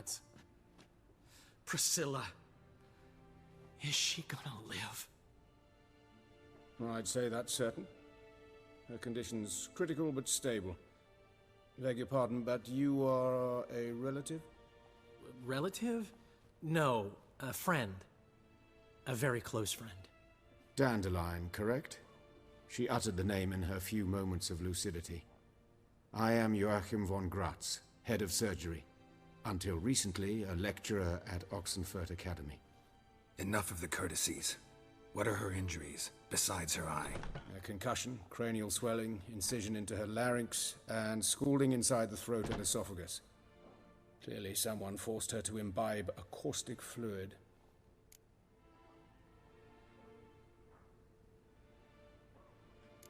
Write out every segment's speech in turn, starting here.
gods. Priscilla. Is she gonna live? I'd say that's certain. Her condition's critical but stable. Beg your pardon, but you are a relative? Relative? No, a friend. A very close friend. Dandelion, correct? She uttered the name in her few moments of lucidity. I am Joachim von Gratz, head of surgery. Until recently, a lecturer at Oxenfurt Academy. Enough of the courtesies. What are her injuries, besides her eye? A concussion, cranial swelling, incision into her larynx, and scalding inside the throat and esophagus. Clearly someone forced her to imbibe a caustic fluid.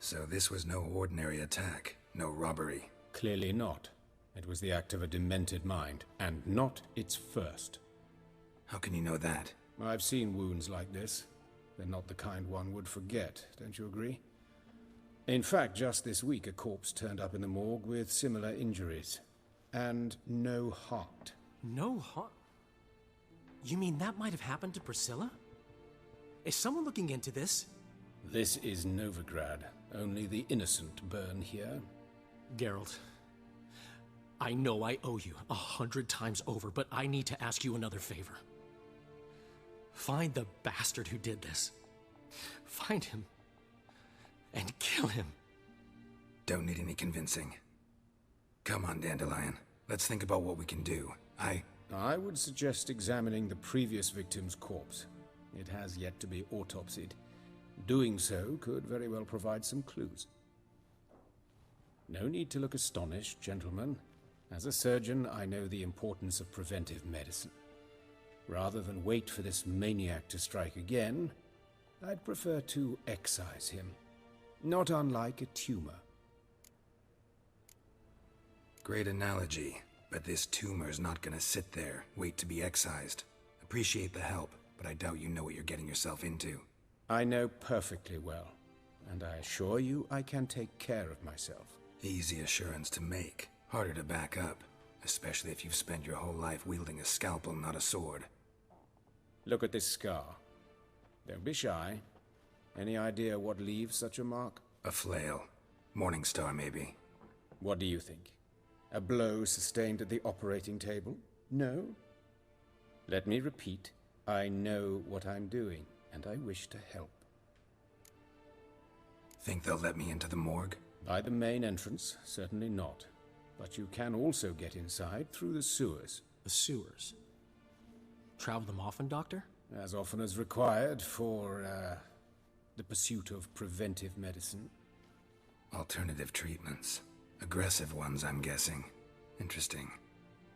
So this was no ordinary attack, no robbery. Clearly not. It was the act of a demented mind, and not its first. How can you know that? I've seen wounds like this. They're not the kind one would forget, don't you agree? In fact, just this week a corpse turned up in the morgue with similar injuries. And no heart. No heart? You mean that might have happened to Priscilla? Is someone looking into this? This is Novigrad. Only the innocent burn here. Geralt, I know I owe you 100 times over, but I need to ask you another favor. Find the bastard who did this. Find him. And kill him. Don't need any convincing. Come on, Dandelion. Let's think about what we can do. I would suggest examining the previous victim's corpse. It has yet to be autopsied. Doing so could very well provide some clues. No need to look astonished, gentlemen. As a surgeon, I know the importance of preventive medicine. Rather than wait for this maniac to strike again, I'd prefer to excise him. Not unlike a tumor. Great analogy, but this tumor's not gonna sit there, wait to be excised. Appreciate the help, but I doubt you know what you're getting yourself into. I know perfectly well, and I assure you I can take care of myself. Easy assurance to make, harder to back up, especially if you've spent your whole life wielding a scalpel, not a sword. Look at this scar. Don't be shy. Any idea what leaves such a mark? A flail. Morning star, maybe. What do you think? A blow sustained at the operating table? No? Let me repeat. I know what I'm doing, and I wish to help. Think they'll let me into the morgue? By the main entrance, certainly not. But you can also get inside through the sewers. The sewers? Travel them often, Doctor? As often as required for, the pursuit of preventive medicine. Alternative treatments. Aggressive ones, I'm guessing. Interesting.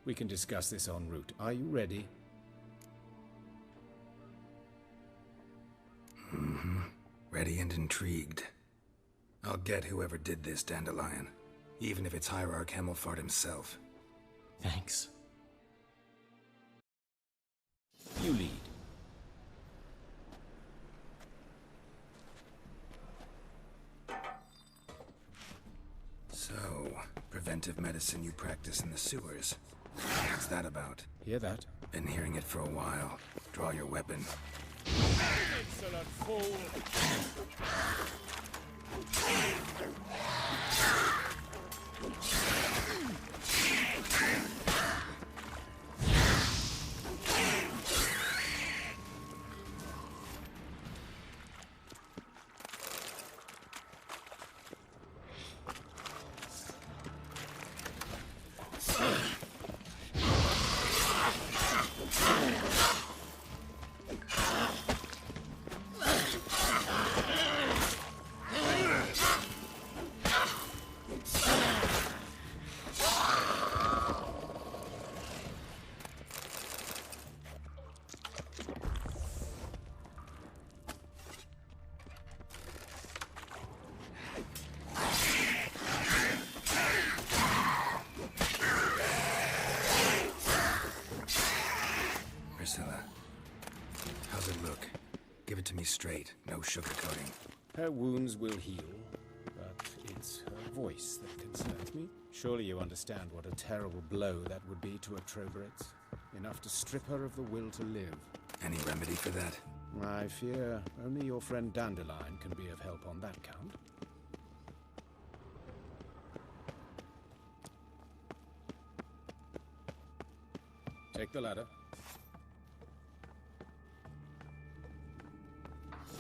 We can discuss this en route. Are you ready? Mm-hmm. Ready and intrigued. I'll get whoever did this, Dandelion. Even if it's Hierarch Hemmelfart himself. Thanks. You lead. So, preventive medicine you practice in the sewers. What's that about? Hear that? Been hearing it for a while. Draw your weapon. Insolent fool! Priscilla, how's it look? Give it to me straight, no sugarcoating. Her wounds will heal, but it's her voice that concerns me. Surely you understand what a terrible blow that would be to a Trobritz. enough to strip her of the will to live. Any remedy for that? I fear only your friend Dandelion can be of help on that count. Take the ladder.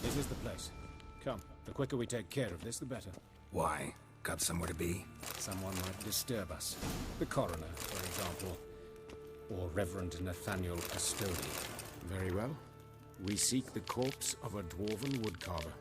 This is the place. Come, the quicker we take care of this, the better. Why? Got somewhere to be? Someone might disturb us. The coroner, for example. Or Reverend Nathaniel Custody. Very well. We seek the corpse of a dwarven woodcarver.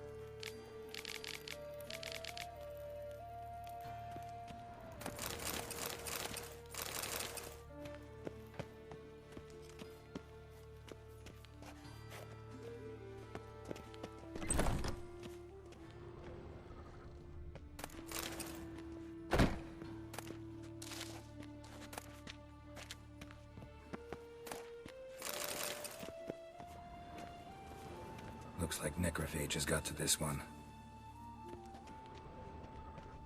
Looks like necrophage has got to this one.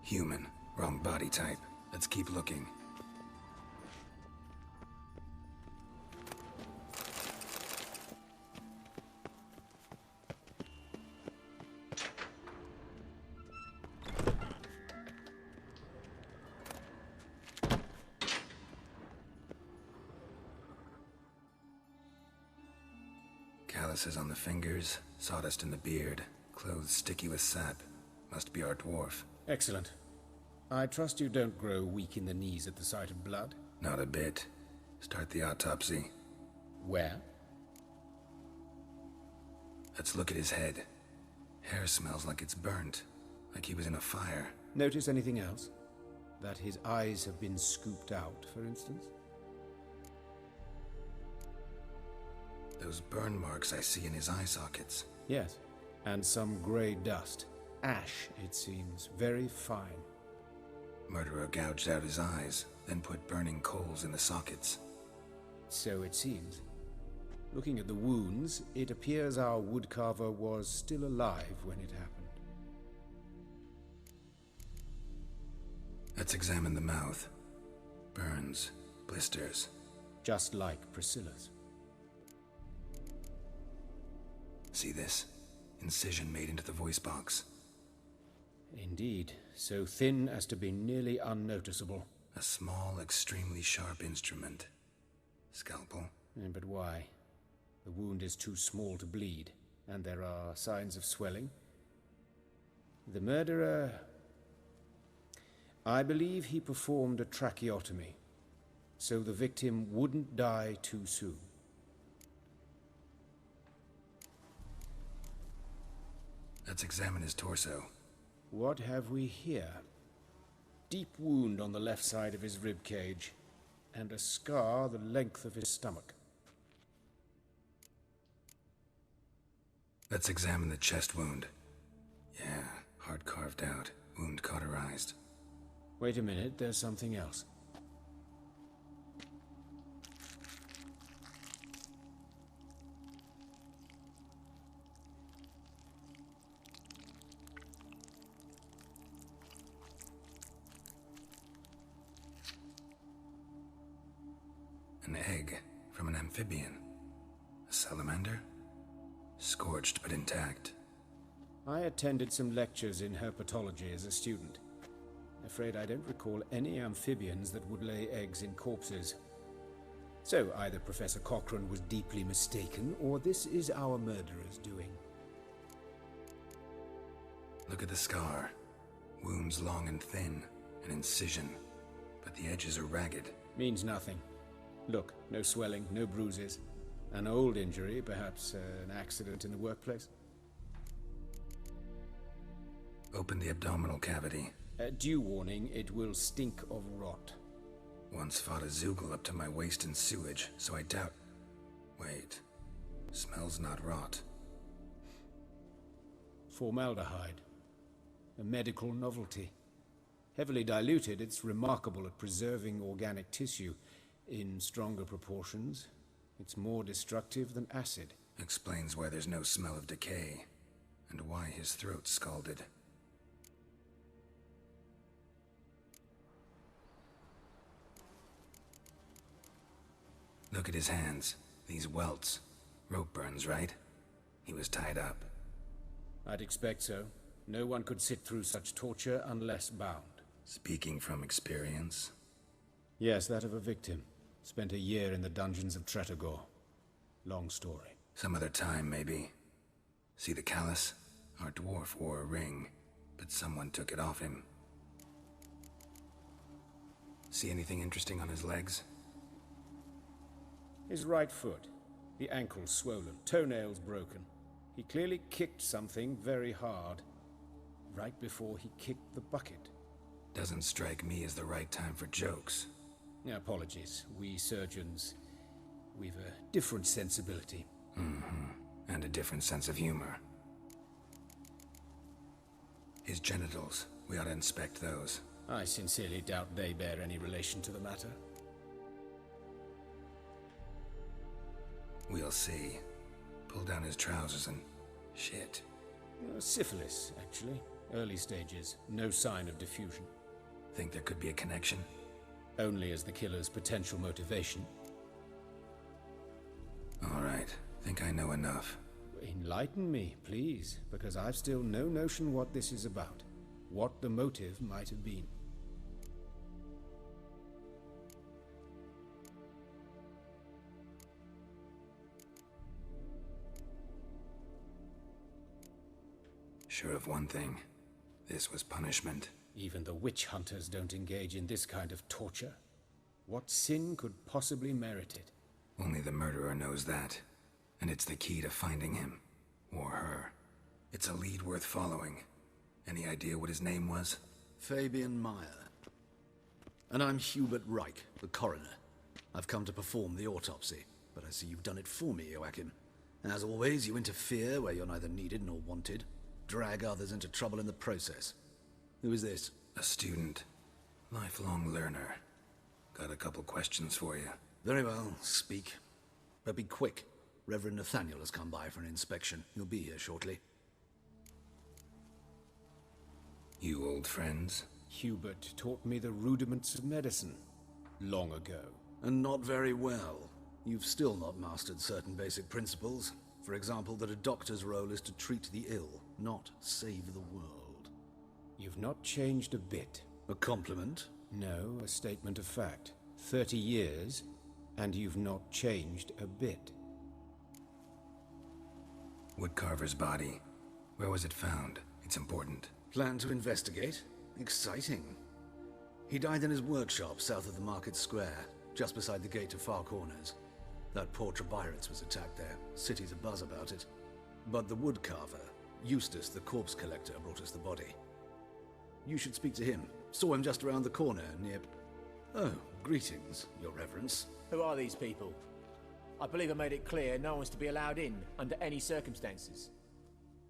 Human. Wrong body type. Let's keep looking. Calluses on the fingers, sawdust in the beard, clothes sticky with sap. Must be our dwarf. Excellent. I trust you don't grow weak in the knees at the sight of blood? Not a bit. Start the autopsy. Where? Let's look at his head. Hair smells like it's burnt, like he was in a fire. Notice anything else? That his eyes have been scooped out, for instance? Those burn marks I see in his eye sockets. Yes, and some grey dust. Ash, it seems. Very fine. Murderer gouged out his eyes, then put burning coals in the sockets. So it seems. Looking at the wounds, it appears our woodcarver was still alive when it happened. Let's examine the mouth. Burns, blisters. Just like Priscilla's. See this? Incision made into the voice box. Indeed, so thin as to be nearly unnoticeable. A small, extremely sharp instrument. Scalpel. But why? The wound is too small to bleed, and there are signs of swelling. The murderer... I believe he performed a tracheotomy, so the victim wouldn't die too soon. Let's examine his torso. What have we here? Deep wound on the left side of his rib cage, and a scar the length of his stomach. Let's examine the chest wound. Yeah, heart carved out, wound cauterized. Wait a minute, there's something else. An egg from an amphibian. A salamander? Scorched but intact. I attended some lectures in herpetology as a student. Afraid I don't recall any amphibians that would lay eggs in corpses. So either Professor Cochrane was deeply mistaken, or this is our murderer's doing. Look at the scar. Wounds long and thin, an incision, but the edges are ragged. Means nothing. Look, no swelling, no bruises. An old injury, perhaps an accident in the workplace. Open the abdominal cavity. Due warning, it will stink of rot. Once fought a Zoogle up to my waist in sewage, so I doubt... Wait. Smells not rot. Formaldehyde. A medical novelty. Heavily diluted, it's remarkable at preserving organic tissue. In stronger proportions, it's more destructive than acid. Explains why there's no smell of decay, and why his throat's scalded. Look at his hands. These welts. Rope burns, right? He was tied up. I'd expect so. No one could sit through such torture unless bound. Speaking from experience? Yes, that of a victim. Spent a year in the dungeons of Tretogor. Long story. Some other time, maybe. See the callus? Our dwarf wore a ring, but someone took it off him. See anything interesting on his legs? His right foot. The ankle swollen, toenails broken. He clearly kicked something very hard, right before he kicked the bucket. Doesn't strike me as the right time for jokes. Apologies. We surgeons, we've a different sensibility. And a different sense of humor. His genitals, we ought to inspect those. I sincerely doubt they bear any relation to the matter. We'll see. Pull down his trousers and... shit. Syphilis, actually. Early stages. No sign of diffusion. Think there could be a connection? Only as the killer's potential motivation. All right. Think I know enough. Enlighten me, please, because I've still no notion what this is about. What the motive might have been. Sure of one thing. This was punishment. Even the witch hunters don't engage in this kind of torture. What sin could possibly merit it? Only the murderer knows that. And it's the key to finding him. Or her. It's a lead worth following. Any idea what his name was? Fabian Meyer. And I'm Hubert Reich, the coroner. I've come to perform the autopsy, but I see you've done it for me, Joachim. As always, you interfere where you're neither needed nor wanted. Drag others into trouble in the process. Who is this? A student. Lifelong learner. Got a couple questions for you. Very well, speak. But be quick. Reverend Nathaniel has come by for an inspection. He'll be here shortly. You old friends? Hubert taught me the rudiments of medicine. Long ago. And not very well. You've still not mastered certain basic principles. For example, that a doctor's role is to treat the ill, not save the world. You've not changed a bit. A compliment? No, a statement of fact. 30 years, and you've not changed a bit. Woodcarver's body. Where was it found? It's important. Plan to investigate? Exciting. He died in his workshop south of the market square, just beside the gate to Far Corners. That poor Trebirates was attacked there. City's abuzz about it. But the woodcarver, Eustace the corpse collector, brought us the body. You should speak to him. Saw him just around the corner near... Oh, greetings, Your Reverence. Who are these people? I believe I made it clear no one's to be allowed in under any circumstances.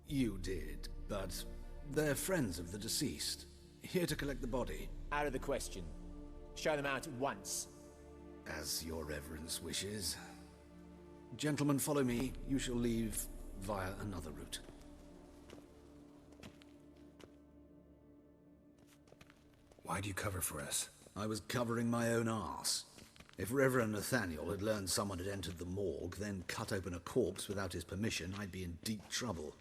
You did, but they're friends of the deceased. Here to collect the body. Out of the question. Show them out at once. As Your Reverence wishes. Gentlemen, follow me. You shall leave via another route. Why'd you cover for us? I was covering my own arse. If Reverend Nathaniel had learned someone had entered the morgue, then cut open a corpse without his permission, I'd be in deep trouble.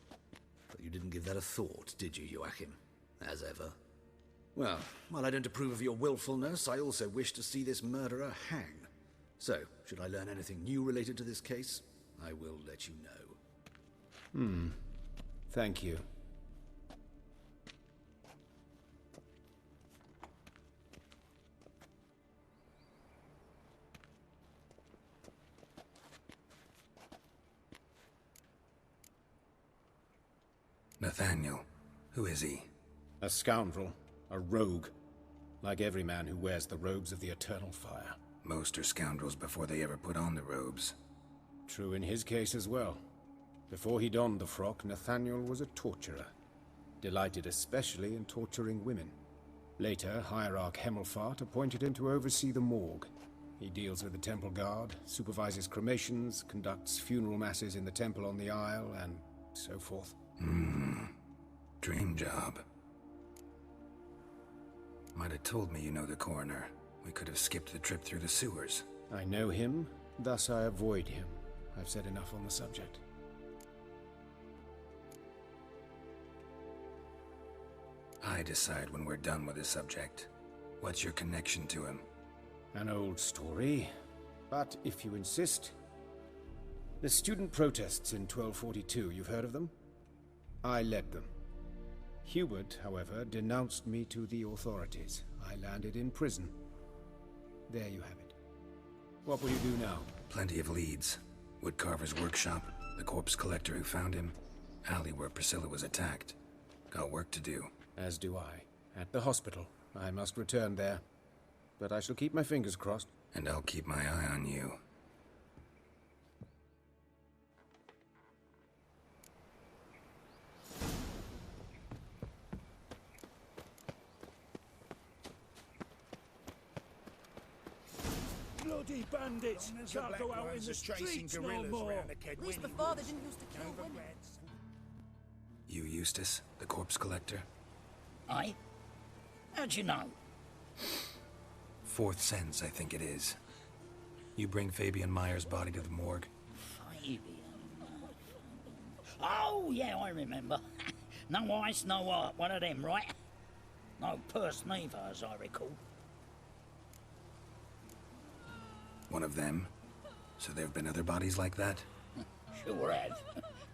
But you didn't give that a thought, did you, Joachim? As ever. Well, while I don't approve of your willfulness, I also wish to see this murderer hang. So, should I learn anything new related to this case, I will let you know. Thank you. Nathaniel. Who is he? A scoundrel. A rogue. Like every man who wears the robes of the Eternal Fire. Most are scoundrels before they ever put on the robes. True in his case as well. Before he donned the frock, Nathaniel was a torturer. Delighted especially in torturing women. Later, Hierarch Hemmelfart appointed him to oversee the morgue. He deals with the temple guard, supervises cremations, conducts funeral masses in the temple on the Isle, and so forth. Dream job. Might have told me you know the coroner. We could have skipped the trip through the sewers. I know him, Thus I avoid him. I've said enough on the subject. I decide when we're done with this subject. What's your connection to him? An old story, but if you insist... The student protests in 1242, you've heard of them? I led them. Hubert, however, denounced me to the authorities. I landed in prison. There you have it. What will you do now? Plenty of leads. Woodcarver's workshop, the corpse collector who found him, alley where Priscilla was attacked. Got work to do. As do I. At the hospital. I must return there. But I shall keep my fingers crossed. And I'll keep my eye on you. Bloody bandits! Can't go out in the streets no more! At least before they didn't used to kill women. You Eustace, the corpse collector? Aye? How'd you know? Fourth sense, I think it is. You bring Fabian Meyer's body to the morgue? Fabian... Oh, yeah, I remember. No eyes, no heart, one of them, right? No purse neither, as I recall. One of them? So there have been other bodies like that? Sure have.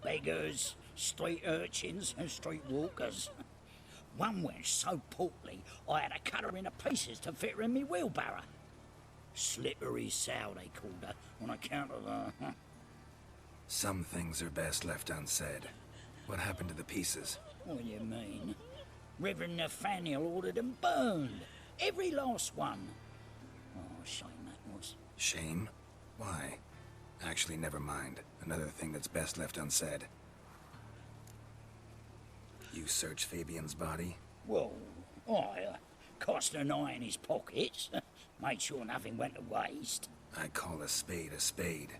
Beggars, street urchins, and street walkers. One went so portly, I had to cut her into pieces to fit her in me wheelbarrow. Slippery sow, they called her, on account of her. Some things are best left unsaid. What happened to the pieces? What do you mean? Reverend Nathaniel ordered them burned. Every last one. Oh, shame that was. Shame? Why? Actually, never mind. Another thing that's best left unsaid. You searched Fabian's body? Well, I cast an eye in his pockets. Made sure nothing went to waste. I call a spade a spade.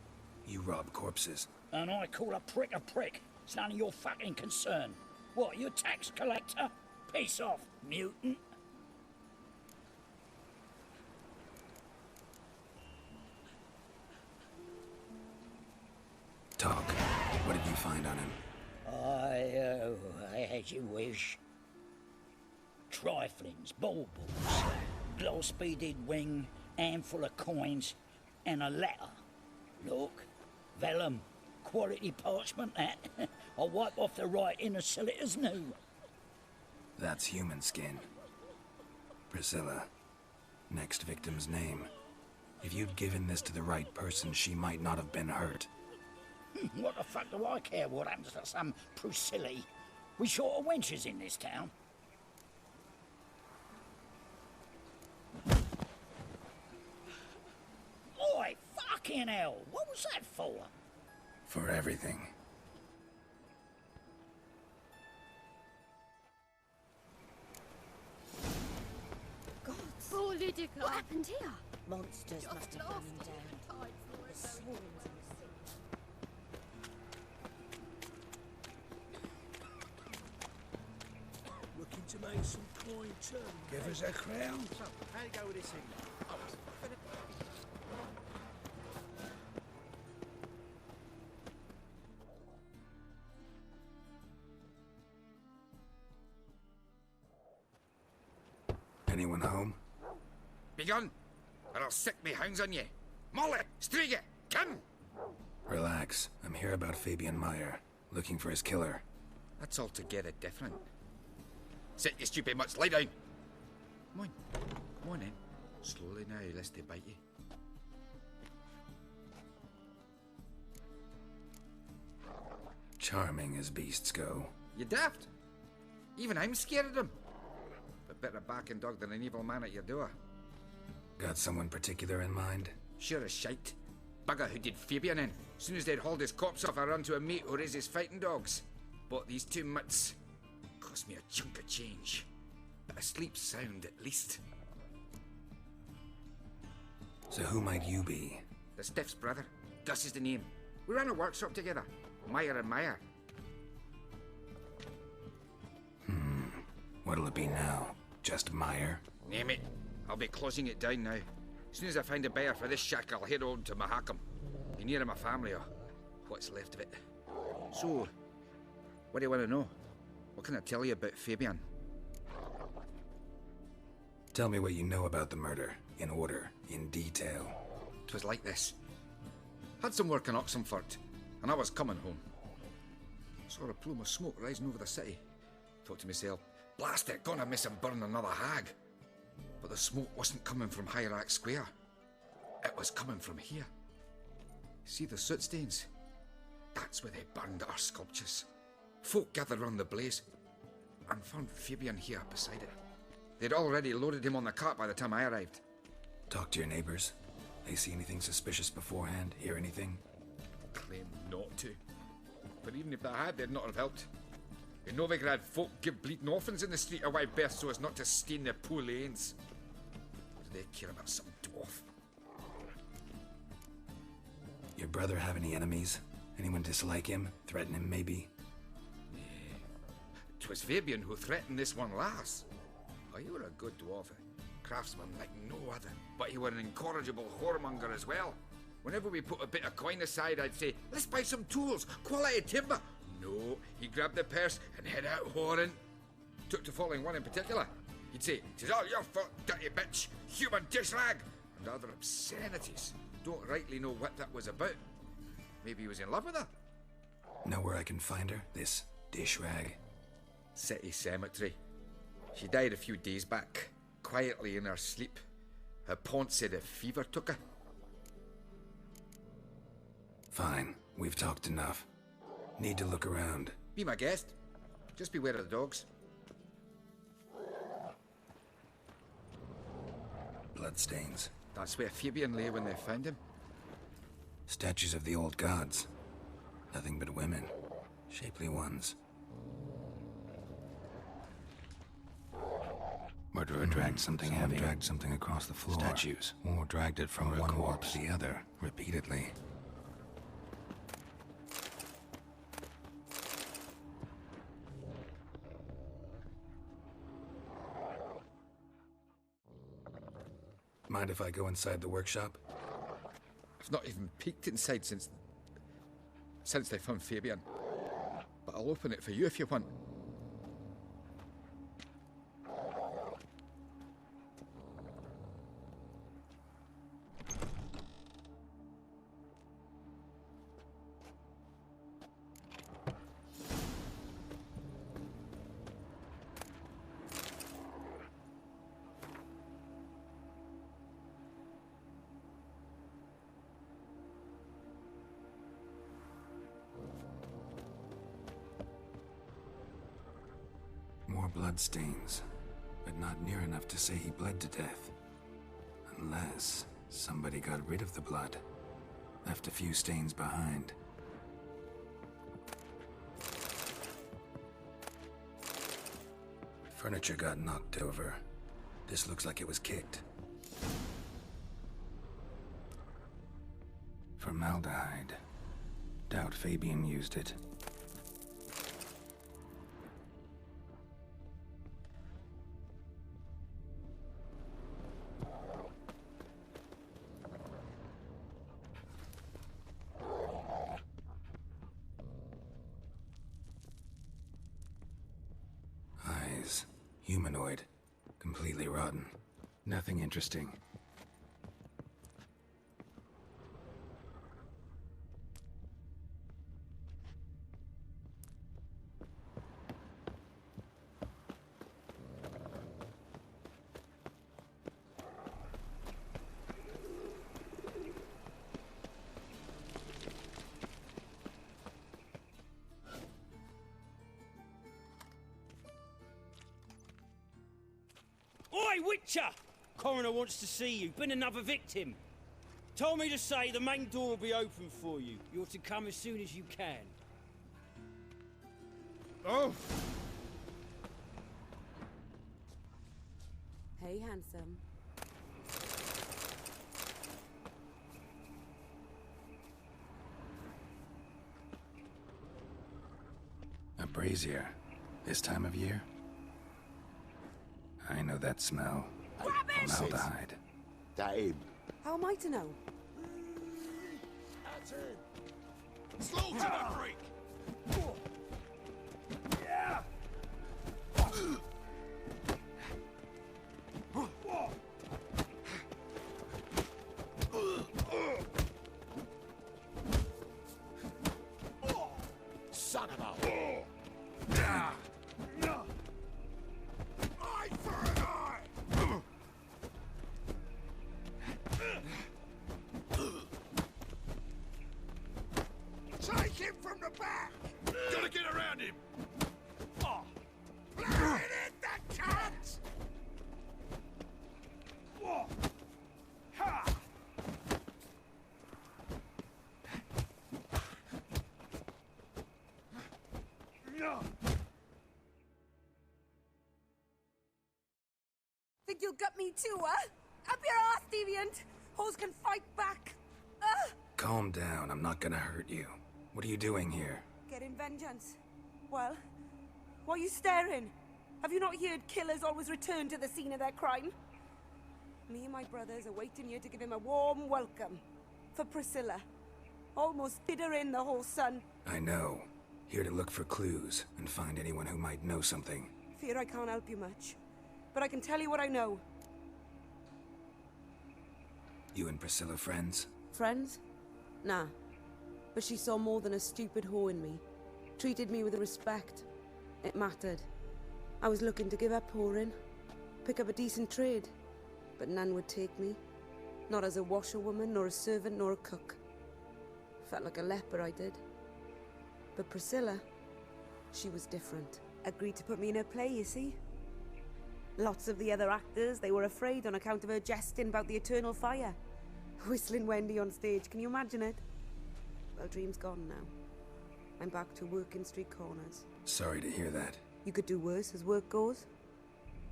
You rob corpses. And I call a prick a prick. It's none of your fucking concern. What, you tax collector? Piss off, mutant. Talk. What did you find on him? I as you wish. Triflings, baubles, gloss-beaded ring, handful of coins, and a letter. Look, vellum, quality parchment that. I'll wipe off the writing and sell it as new. That's human skin. Priscilla. Next victim's name. If you'd given this to the right person, she might not have been hurt. What the fuck do I care what happens to some Priscilla? We short of wenches in this town. Oi, fucking hell! What was that for? For everything. God. Oh, Lydica. What happened here? Monsters must have run him down. The swarms of Looking to make some coin too. Give us a crown. So, how do you go with this thing? Anyone home? Begone, or I'll sick me hounds on you. Molly, Striga, come! Relax. I'm here about Fabian Meyer. Looking for his killer. That's altogether different. Sit, you stupid mutts, lie down. Come on then. Slowly now, lest they bite you. Charming as beasts go. You daft? Even I'm scared of them. But better barking dog than an evil man at your door. Got someone particular in mind? Sure as shite. Bugger who did Fabian in. Soon as they'd hauled his corpse off, I run to a mate who raises fighting dogs. Bought these two mutts. Cost me a chunk of change. But I sleep sound at least. So who might you be? The Stiff's brother. Gus is the name. We ran a workshop together. Meyer and Meyer. What'll it be now? Just Meyer? Name it. I'll be closing it down now. As soon as I find a buyer for this shack, I'll head on to Mahakam. Be near my family, or what's left of it. So, what do you want to know? What can I tell you about Fabian? Tell me what you know about the murder, in order, in detail. 'Twas like this. Had some work in Oxenford, and I was coming home. Saw a plume of smoke rising over the city. Thought to myself, blast it, gonna miss him burn another hag. But the smoke wasn't coming from Hierarch Square. It was coming from here. See the soot stains? That's where they burned our sculptures. Folk gathered round the blaze, and found Fabian here beside it. They'd already loaded him on the cart by the time I arrived. Talk to your neighbors. They see anything suspicious beforehand? Hear anything? Claim not to. But even if they had, they'd not have helped. In Novigrad, folk give bleeding orphans in the street a wide berth so as not to stain their poor lanes. What do they care about some dwarf? Your brother have any enemies? Anyone dislike him? Threaten him, maybe? 'Twas Fabian who threatened this one last. Oh, you were a good dwarf, craftsman like no other. But you were an incorrigible whoremonger as well. Whenever we put a bit of coin aside, I'd say, let's buy some tools, quality timber. No, he grabbed the purse and head out whoring. Took to following one in particular. He'd say, "'Tis all your fault, dirty bitch, human dish rag," and other obscenities. Don't rightly know what that was about. Maybe he was in love with her. Know where I can find her? This dish rag? City cemetery. She died a few days back, quietly in her sleep. Her pont said a fever took her. Fine, we've talked enough. Need to look around. Be my guest. Just beware of the dogs. Bloodstains. That's where Fabian lay when they found him. Statues of the old gods. Nothing but women. Shapely ones. Murderer dragged something heavy. Dragged something across the floor. Statues. Or dragged it from one wall to the other, repeatedly. Mind if I go inside the workshop? I've not even peeked inside since they found Fabian. But I'll open it for you if you want. Bloodstains, but not near enough to say he bled to death. Unless somebody got rid of the blood, left a few stains behind. Furniture got knocked over. This looks like it was kicked. Formaldehyde. Doubt Fabian used it. Humanoid. Completely rotten. Nothing interesting. Oi, Witcher! Coroner wants to see you. Been another victim. Told me to say the main door will be open for you. You're to come as soon as you can. Oh! Hey, handsome. A brazier. This time of year? I know that smell. Formaldehyde. Taib, How am I to know? That's it. Slow to the freak. Yeah. Son of a... Eye for an eye! Take him from the back! Gotta get around him! Oh. Blow it in the cunt! Oh. Ha! No! Think you'll gut me too, huh? Up your ass, deviant! Hoes can fight back! Calm down, I'm not gonna hurt you. What are you doing here? Getting vengeance. Well, why are you staring? Have you not heard killers always return to the scene of their crime? Me and my brothers are waiting here to give him a warm welcome. For Priscilla. Almost did her in, the whole son. I know. Here to look for clues and find anyone who might know something. Fear I can't help you much. But I can tell you what I know. You and Priscilla friends? Friends? Nah. But she saw more than a stupid whore in me. Treated me with respect. It mattered. I was looking to give up whoring. Pick up a decent trade. But none would take me. Not as a washerwoman, nor a servant, nor a cook. Felt like a leper, I did. But Priscilla, she was different. Agreed to put me in her play, you see? Lots of the other actors, they were afraid on account of her jesting about the eternal fire. Whistling Wendy on stage, can you imagine it? Well, dream's gone now. I'm back to working street corners. Sorry to hear that. You could do worse as work goes.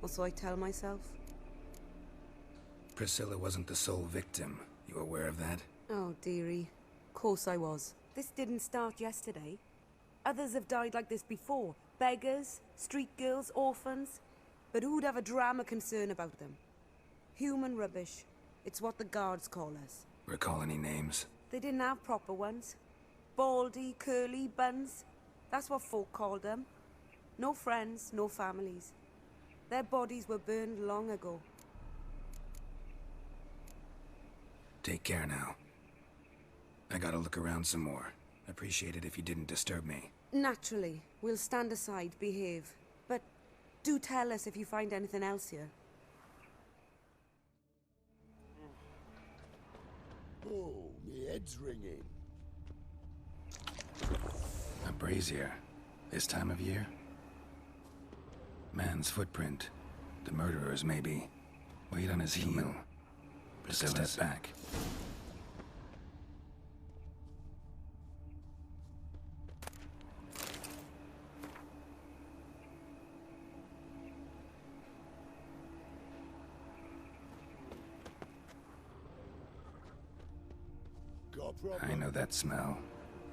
Or so I tell myself. Priscilla wasn't the sole victim. You aware of that? Oh, dearie. Of course I was. This didn't start yesterday. Others have died like this before. Beggars, street girls, orphans. But who'd have a drama concern about them? Human rubbish. It's what the guards call us. Recall any names? They didn't have proper ones. Baldy, curly, buns. That's what folk called them. No friends, no families. Their bodies were burned long ago. Take care now. I gotta look around some more. Appreciate it if you didn't disturb me. Naturally. We'll stand aside, behave. But do tell us if you find anything else here. Oh, my head's ringing. A brazier. This time of year? Man's footprint. The murderer's maybe. Weight on his heel. Just a step back. I know that smell.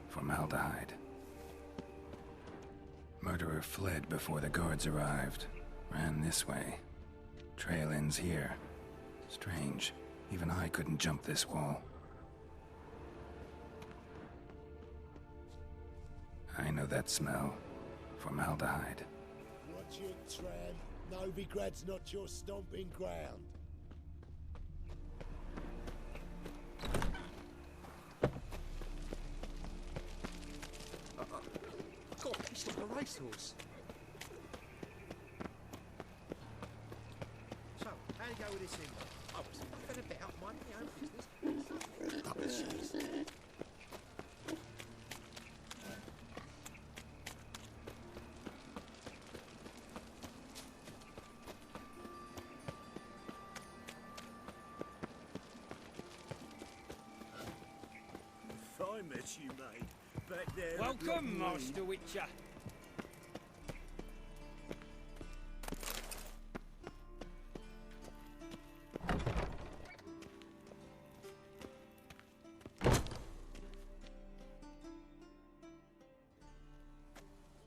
Formaldehyde. Murderer fled before the guards arrived. Ran this way. Trail ends here. Strange. Even I couldn't jump this wall. I know that smell. Formaldehyde. Watch it, tramp. Novigrad's not your stomping ground. God, he's like a racehorse. So, how do you go with this thing? I was going to bet up my own business. Oh, jeez. I met you, mate. Back there. Welcome, Master Witcher.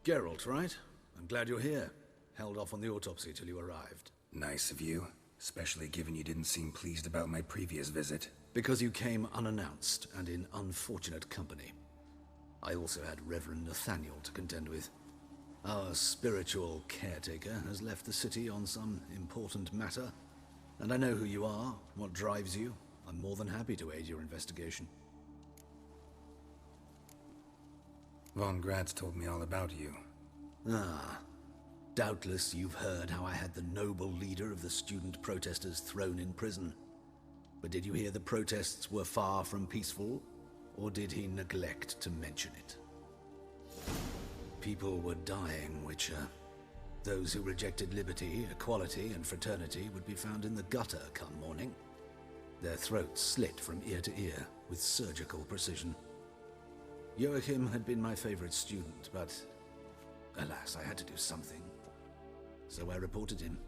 Geralt, right? I'm glad you're here. Held off on the autopsy till you arrived. Nice of you. Especially given you didn't seem pleased about my previous visit. Because you came unannounced and in unfortunate company. I also had Reverend Nathaniel to contend with. Our spiritual caretaker has left the city on some important matter, and I know who you are, what drives you. I'm more than happy to aid your investigation. Von Gratz told me all about you. Ah. Doubtless you've heard how I had the noble leader of the student protesters thrown in prison. But did you hear the protests were far from peaceful, or did he neglect to mention it? People were dying, Witcher. Those who rejected liberty, equality, and fraternity would be found in the gutter come morning. Their throats slit from ear to ear with surgical precision. Joachim had been my favorite student, but alas, I had to do something. So I reported him.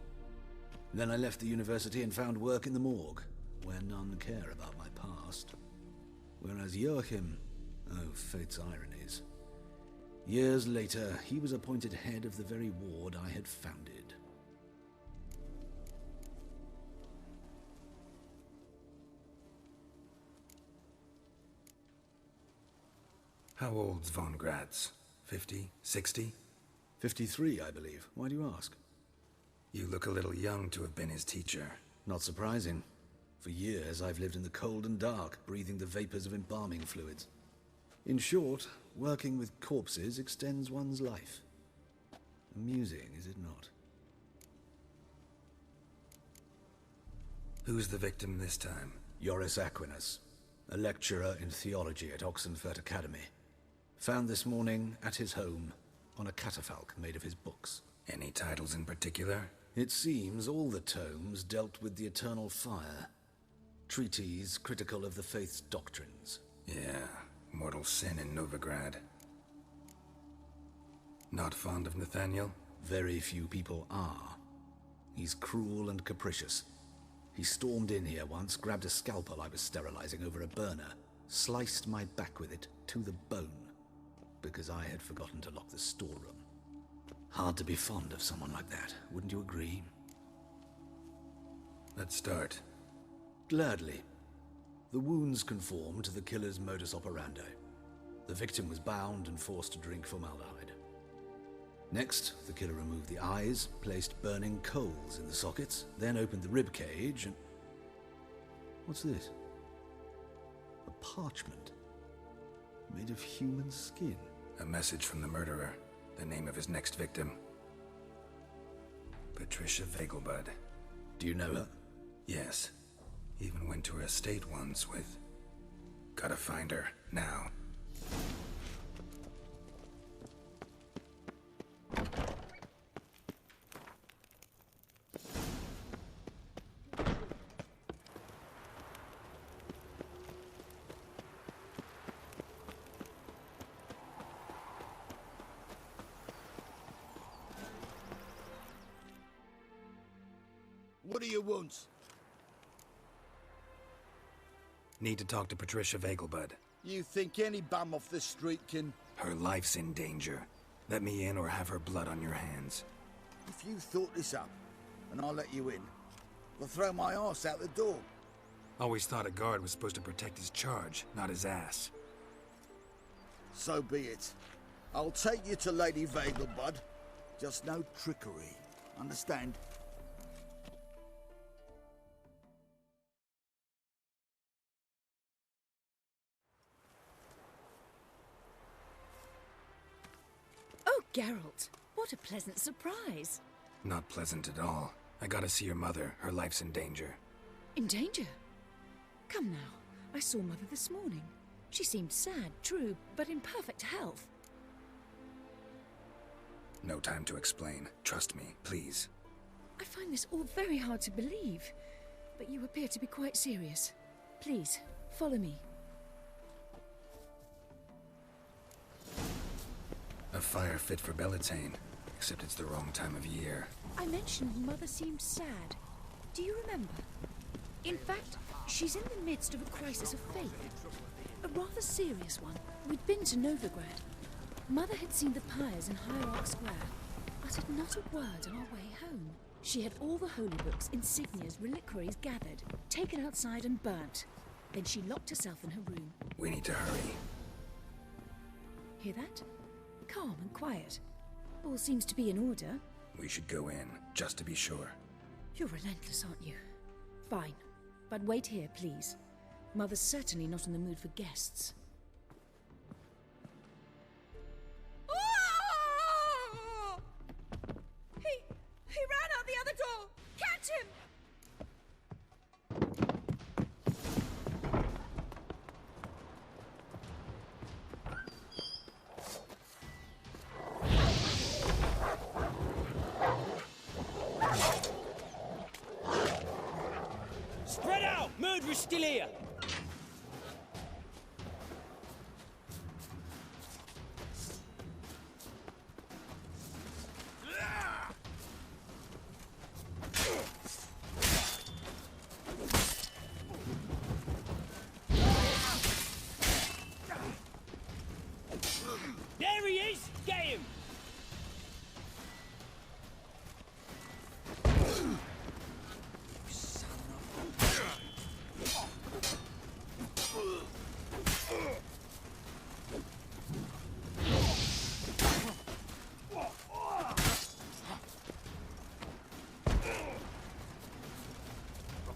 Then I left the university and found work in the morgue, where none care about my past. Whereas Joachim, oh, fate's ironies. Years later, he was appointed head of the very ward I had founded. How old's Von Gratz? 50? 60? 53, I believe. Why do you ask? You look a little young to have been his teacher. Not surprising. For years, I've lived in the cold and dark, breathing the vapors of embalming fluids. In short, working with corpses extends one's life. Amusing, is it not? Who's the victim this time? Joris Aquinas, a lecturer in theology at Oxenfurt Academy. Found this morning at his home on a catafalque made of his books. Any titles in particular? It seems all the tomes dealt with the eternal fire. Treatises critical of the faith's doctrines. Yeah, mortal sin in Novigrad. Not fond of Nathaniel? Very few people are. He's cruel and capricious. He stormed in here once, grabbed a scalpel I was sterilizing over a burner, sliced my back with it to the bone, because I had forgotten to lock the storeroom. Hard to be fond of someone like that, wouldn't you agree? Let's start. Gladly. The wounds conform to the killer's modus operandi. The victim was bound and forced to drink formaldehyde. Next, the killer removed the eyes, placed burning coals in the sockets, then opened the rib cage and... What's this? A parchment made of human skin. A message from the murderer. The name of his next victim. Patricia Vegelbud. Do you know her? Yes. Even went to her estate once with... Gotta find her, now. What do you want? Need to talk to Patricia Vegelbud. You think any bum off the street can... Her life's in danger. Let me in or have her blood on your hands. If you thought this up, and I'll let you in, I'll throw my ass out the door. Always thought a guard was supposed to protect his charge, not his ass. So be it. I'll take you to Lady Vegelbud. Just no trickery. Understand? Oh, Geralt, what a pleasant surprise. Not pleasant at all. I gotta see your mother. Her life's in danger. In danger? Come now. I saw Mother this morning. She seemed sad, true, but in perfect health. No time to explain. Trust me, please. I find this all very hard to believe, but you appear to be quite serious. Please, follow me. A fire fit for Bellatane, except it's the wrong time of year. I mentioned Mother seemed sad. Do you remember? In fact, she's in the midst of a crisis of faith. A rather serious one. We'd been to Novigrad. Mother had seen the pyres in Hierarch Square, uttered not a word on our way home. She had all the holy books, insignias, reliquaries gathered, taken outside and burnt. Then she locked herself in her room. We need to hurry. Hear that? Calm and quiet. All seems to be in order. We should go in, just to be sure. You're relentless, aren't you? Fine. But wait here, please. Mother's certainly not in the mood for guests. Oh! He ran out the other door! Catch him! Spread out! Murderer's still here! There he is! Get him!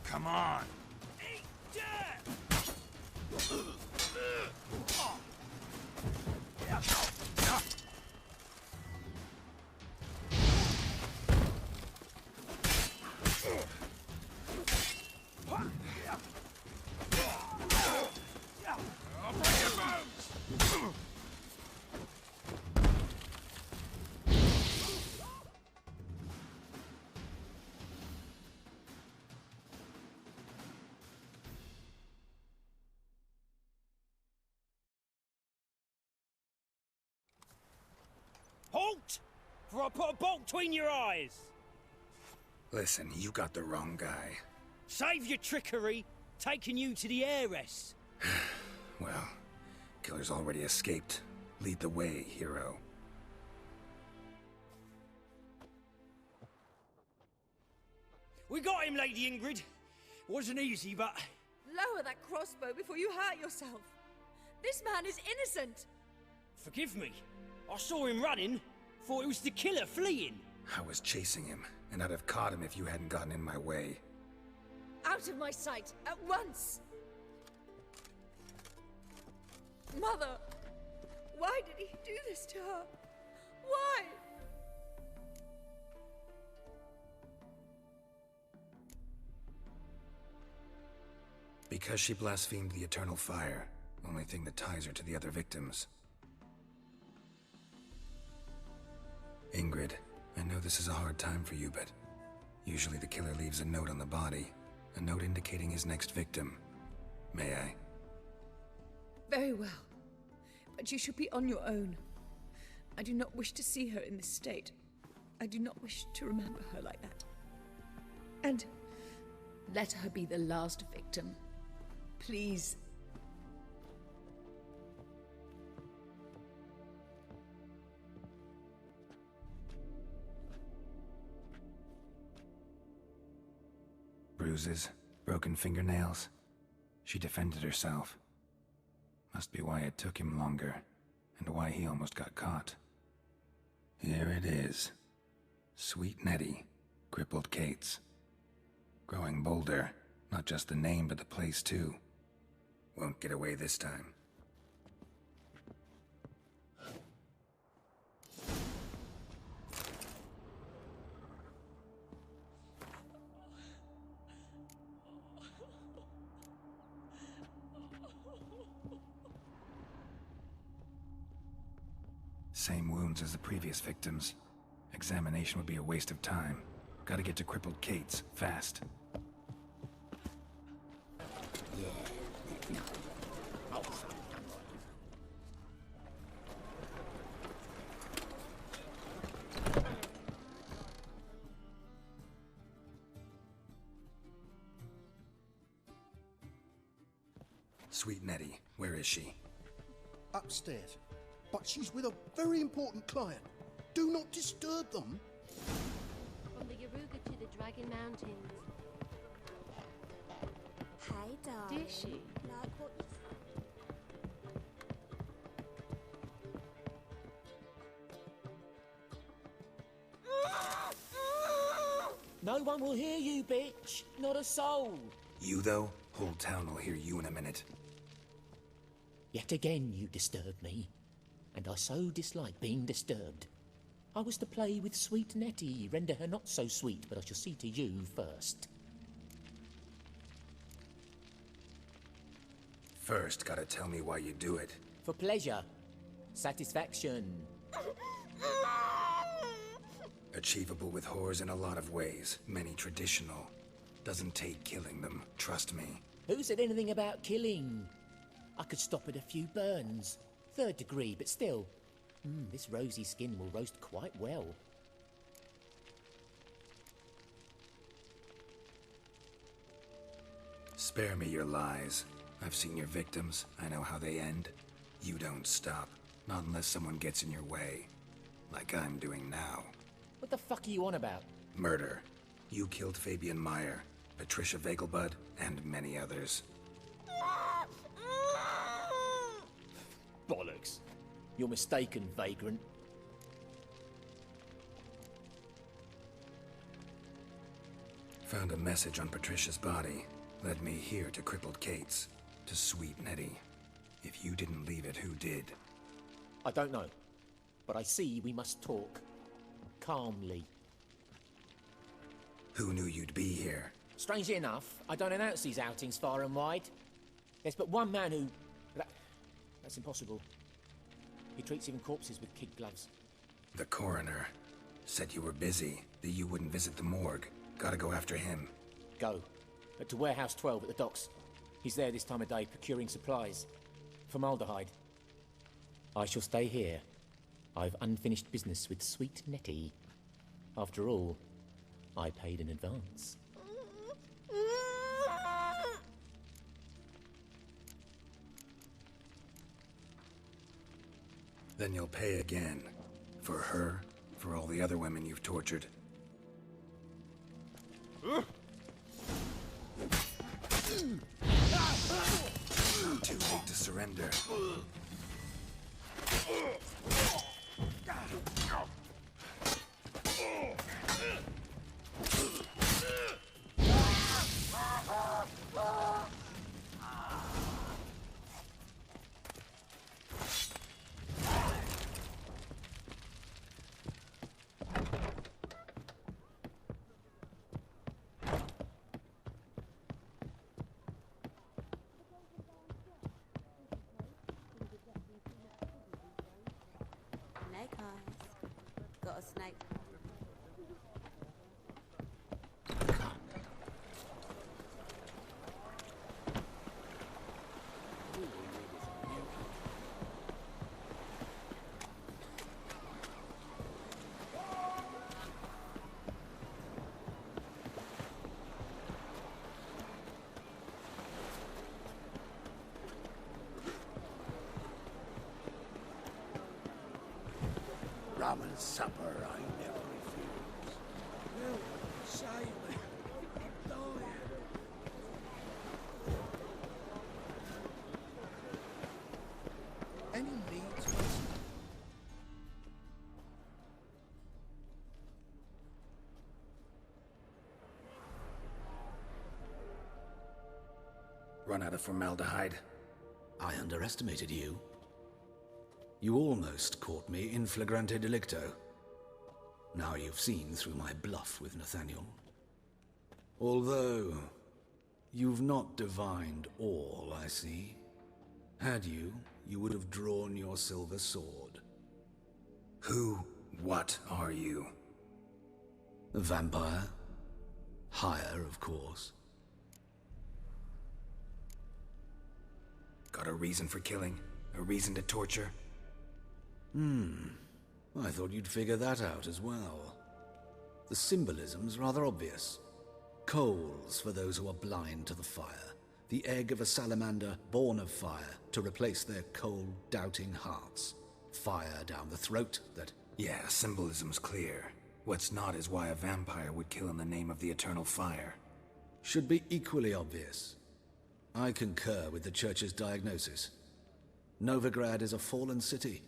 Come on. Halt! For I put a bolt between your eyes! Listen, you got the wrong guy. Save your trickery, taking you to the heiress. Well, killer's already escaped. Lead the way, hero. We got him, Lady Ingrid. Wasn't easy, but... Lower that crossbow before you hurt yourself. This man is innocent. Forgive me. I saw him running. Thought it was the killer fleeing. I was chasing him, and I'd have caught him if you hadn't gotten in my way. Out of my sight, at once! Mother! Why did he do this to her? Why? Because she blasphemed the eternal fire. Only thing that ties her to the other victims. Ingrid, I know this is a hard time for you, but usually the killer leaves a note on the body. A note indicating his next victim. May I? Very well. But you should be on your own. I do not wish to see her in this state. I do not wish to remember her like that. And let her be the last victim. Please. Bruises, broken fingernails. She defended herself. Must be why it took him longer, and why he almost got caught. Here it is. Sweet Nettie, crippled Kate's. Growing bolder, not just the name but the place too. Won't get away this time. Same wounds as the previous victims. Examination would be a waste of time. Gotta get to crippled Kate's, fast. Sweet Nettie, where is she? Upstairs. But she's with a very important client. Do not disturb them. From the Yaruga to the Dragon Mountains. Hey, darling. Did she? Like what you No one will hear you, bitch. Not a soul. You, though? Whole town will hear you in a minute. Yet again you disturb me, and I so dislike being disturbed. I was to play with sweet Nettie, render her not so sweet, but I shall see to you first. First, gotta tell me why you do it. For pleasure. Satisfaction. Achievable with whores in a lot of ways, many traditional. Doesn't take killing them, trust me. Who said anything about killing? I could stop at a few burns. 3rd degree, but still. This rosy skin will roast quite well. Spare me your lies. I've seen your victims. I know how they end. You don't stop. Not unless someone gets in your way. Like I'm doing now. What the fuck are you on about? Murder. You killed Fabian Meyer, Patricia Vegelbud, and many others. Bollocks. You're mistaken, vagrant. Found a message on Patricia's body. Led me here to crippled Kate's. To sweet Nettie. If you didn't leave it, who did? I don't know. But I see we must talk. Calmly. Who knew you'd be here? Strangely enough, I don't announce these outings far and wide. There's but one man who... That's impossible. He treats even corpses with kid gloves. The coroner. Said you were busy, that you wouldn't visit the morgue. Gotta go after him. Go. To Warehouse 12 at the docks. He's there this time of day, procuring supplies. Formaldehyde. I shall stay here. I've unfinished business with sweet Nettie. After all, I paid in advance. Then you'll pay again. For her, for all the other women you've tortured. Too late to surrender. Got a snake. Rum and supper I never refuse. Well, save me. I'm dying. Any needs, Master? Run out of formaldehyde. I underestimated you. You almost caught me in flagrante delicto. Now you've seen through my bluff with Nathaniel. Although, you've not divined all, I see. Had you, you would have drawn your silver sword. What are you? A vampire. Higher, of course. Got a reason for killing? A reason to torture? I thought you'd figure that out as well. The symbolism's rather obvious. Coals for those who are blind to the fire. The egg of a salamander born of fire to replace their cold, doubting hearts. Fire down the throat that... Yeah, symbolism's clear. What's not is why a vampire would kill in the name of the eternal fire. Should be equally obvious. I concur with the Church's diagnosis. Novigrad is a fallen city.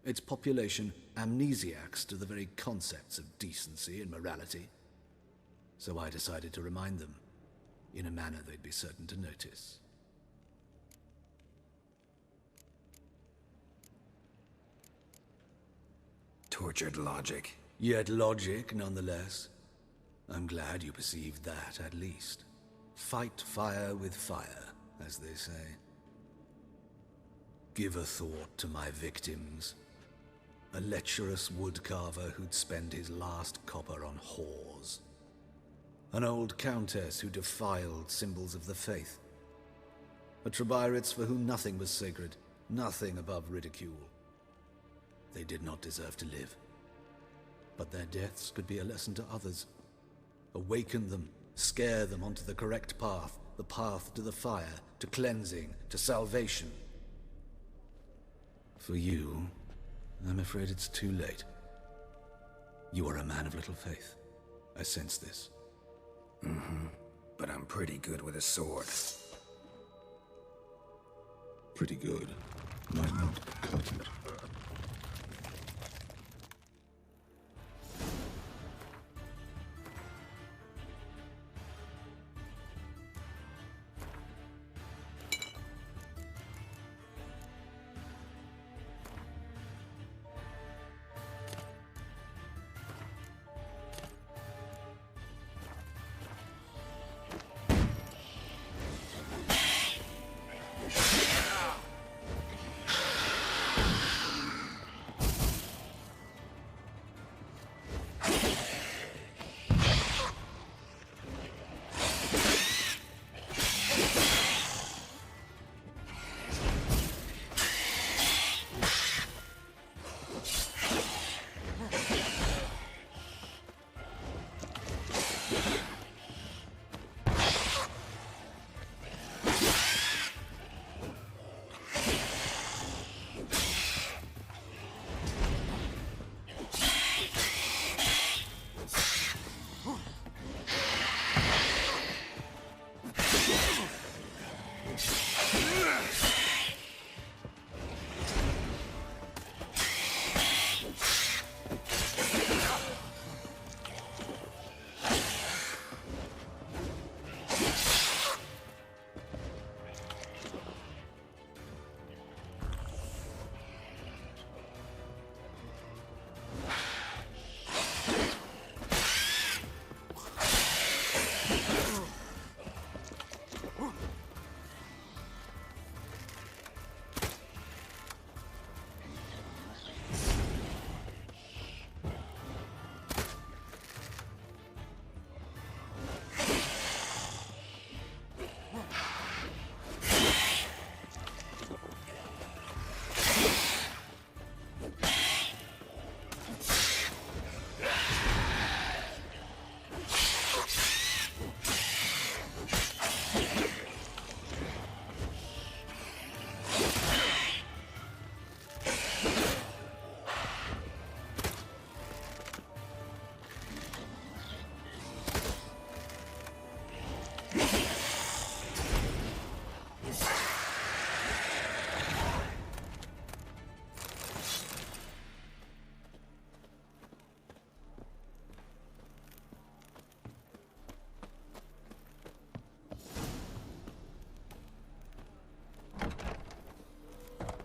Its population amnesiacs to the very concepts of decency and morality. So I decided to remind them, in a manner they'd be certain to notice. Tortured logic. Yet logic, nonetheless. I'm glad you perceived that, at least. Fight fire with fire, as they say. Give a thought to my victims. A lecherous woodcarver who'd spend his last copper on whores. An old countess who defiled symbols of the faith. A Trebirates for whom nothing was sacred, nothing above ridicule. They did not deserve to live. But their deaths could be a lesson to others. Awaken them, scare them onto the correct path, the path to the fire, to cleansing, to salvation. For you, I'm afraid it's too late. You are a man of little faith. I sense this. Mm-hmm. But I'm pretty good with a sword. Pretty good. Might not cut it.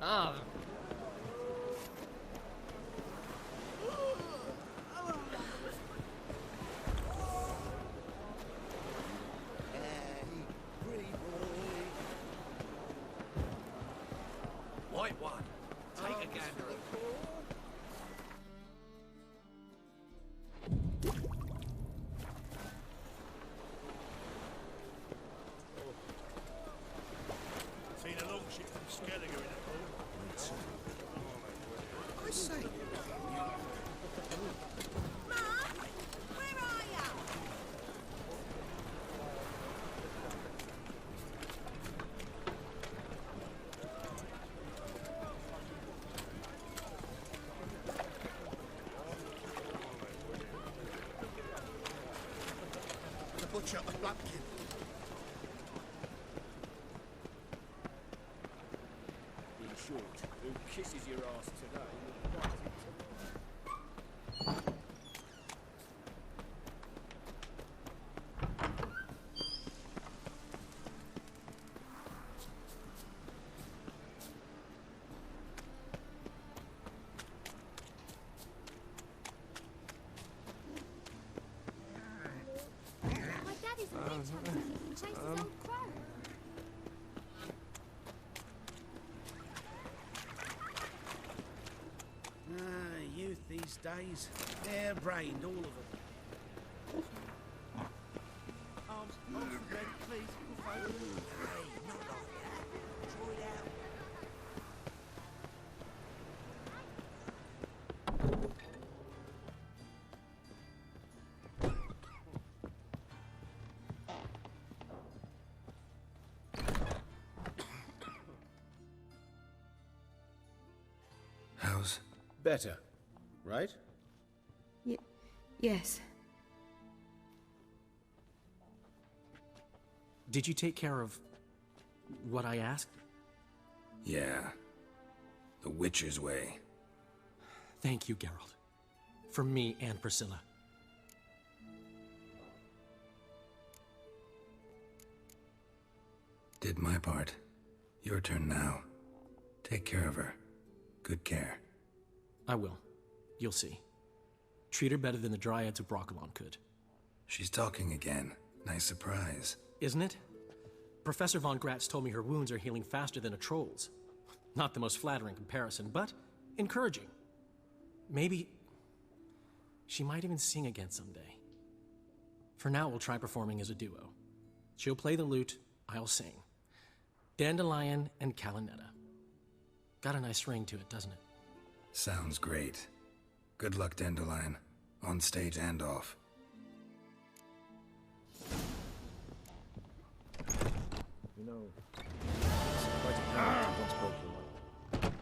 Ah. White one. Take a gander. Seen a long ship from Skelliger in a pool. I say. Mum, where are you? picture of Blumpkin. In short, who kisses your ass today will bite it tomorrow. My daddy's a witch hunter. He can chase his old crow. Youth these days. Hair-brained, all of them. Arms red, please. Hey, not like that. Draw it out. How's... Better, right? Yes. Did you take care of what I asked? Yeah. The Witcher's way. Thank you, Geralt. From me and Priscilla. Did my part. Your turn now. Take care of her. Good care. I will. You'll see. Treat her better than the Dryads of Broccolon could. She's talking again. Nice surprise. Isn't it? Professor von Gratz told me her wounds are healing faster than a troll's. Not the most flattering comparison, but encouraging. Maybe she might even sing again someday. For now, we'll try performing as a duo. She'll play the lute, I'll sing. Dandelion and Calinetta. Got a nice ring to it, doesn't it? Sounds great. Good luck, Dandelion. On stage and off. You know, it's quite a power to once broke your leg.